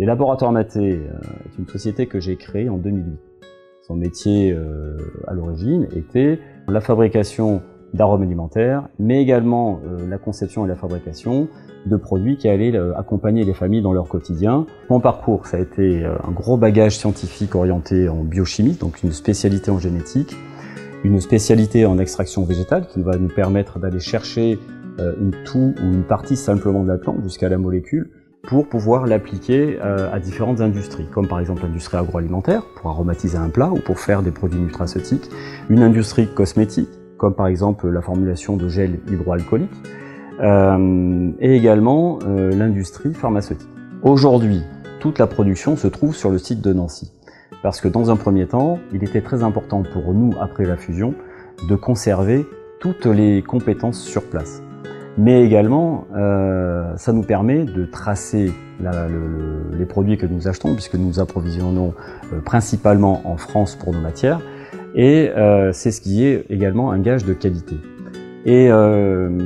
Laboratoires Maté est une société que j'ai créée en 2008. Son métier à l'origine était la fabrication d'arômes alimentaires, mais également la conception et la fabrication de produits qui allaient accompagner les familles dans leur quotidien. Mon parcours, ça a été un gros bagage scientifique orienté en biochimie, donc une spécialité en génétique, une spécialité en extraction végétale qui va nous permettre d'aller chercher une toux ou une partie simplement de la plante jusqu'à la molécule pour pouvoir l'appliquer à différentes industries, comme par exemple l'industrie agroalimentaire, pour aromatiser un plat ou pour faire des produits nutraceutiques, une industrie cosmétique, comme par exemple la formulation de gel hydroalcoolique, et également l'industrie pharmaceutique. Aujourd'hui, toute la production se trouve sur le site de Nancy, parce que dans un premier temps, il était très important pour nous, après la fusion, de conserver toutes les compétences sur place. Mais également, ça nous permet de tracer les produits que nous achetons, puisque nous approvisionnons principalement en France pour nos matières, et c'est ce qui est également un gage de qualité. Et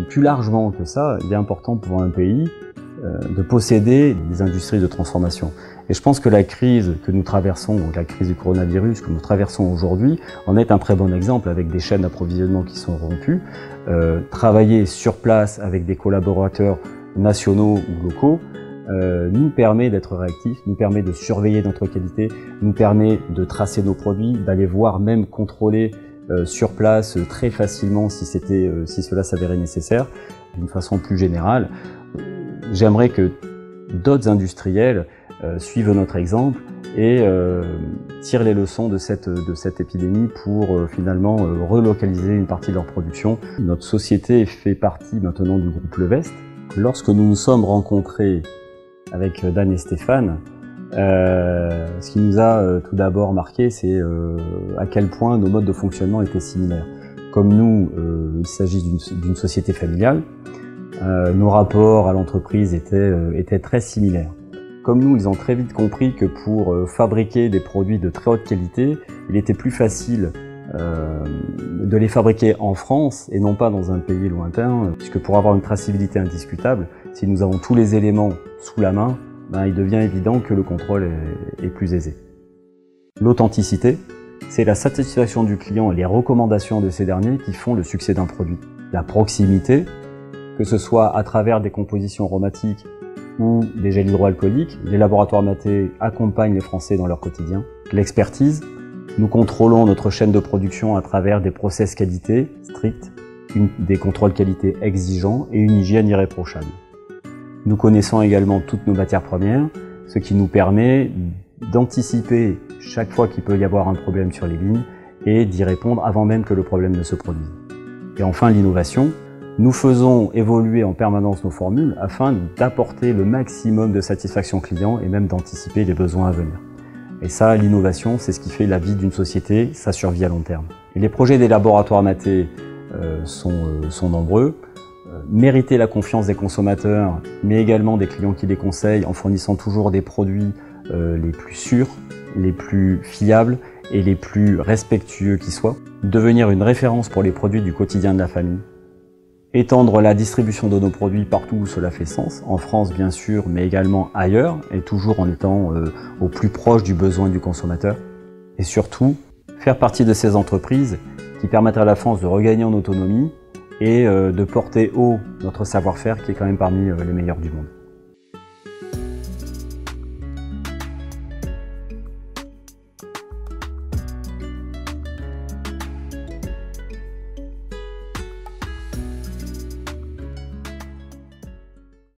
plus largement que ça, il est important pour un pays de posséder des industries de transformation. Et je pense que la crise que nous traversons, donc la crise du coronavirus que nous traversons aujourd'hui, en est un très bon exemple, avec des chaînes d'approvisionnement qui sont rompues. Travailler sur place avec des collaborateurs nationaux ou locaux nous permet d'être réactifs, nous permet de surveiller notre qualité, nous permet de tracer nos produits, d'aller voir, même contrôler sur place très facilement si cela s'avérait nécessaire. D'une façon plus générale, j'aimerais que d'autres industriels suivent notre exemple et tirent les leçons de cette épidémie pour finalement relocaliser une partie de leur production. Notre société fait partie maintenant du groupe Levest. Lorsque nous nous sommes rencontrés avec Dan et Stéphane, ce qui nous a tout d'abord marqué, c'est à quel point nos modes de fonctionnement étaient similaires. Comme nous, il s'agit d'une société familiale, nos rapports à l'entreprise étaient très similaires. Comme nous, ils ont très vite compris que pour fabriquer des produits de très haute qualité, il était plus facile de les fabriquer en France et non pas dans un pays lointain, puisque pour avoir une traçabilité indiscutable, si nous avons tous les éléments sous la main, il devient évident que le contrôle est plus aisé. L'authenticité, c'est la satisfaction du client et les recommandations de ces derniers qui font le succès d'un produit. La proximité, que ce soit à travers des compositions aromatiques ou des gels hydroalcooliques, les laboratoires Maté accompagnent les Français dans leur quotidien. L'expertise, nous contrôlons notre chaîne de production à travers des process qualité stricts, des contrôles qualité exigeants et une hygiène irréprochable. Nous connaissons également toutes nos matières premières, ce qui nous permet d'anticiper chaque fois qu'il peut y avoir un problème sur les lignes et d'y répondre avant même que le problème ne se produise. Et enfin, l'innovation. Nous faisons évoluer en permanence nos formules afin d'apporter le maximum de satisfaction client et même d'anticiper les besoins à venir. Et ça, l'innovation, c'est ce qui fait la vie d'une société, sa survie à long terme. Et les projets des laboratoires Maté sont nombreux. Mériter la confiance des consommateurs, mais également des clients qui les conseillent en fournissant toujours des produits les plus sûrs, les plus fiables et les plus respectueux qui soient. Devenir une référence pour les produits du quotidien de la famille. Étendre la distribution de nos produits partout où cela fait sens, en France bien sûr, mais également ailleurs, et toujours en étant au plus proche du besoin du consommateur. Et surtout, faire partie de ces entreprises qui permettent à la France de regagner en autonomie et de porter haut notre savoir-faire qui est quand même parmi les meilleurs du monde.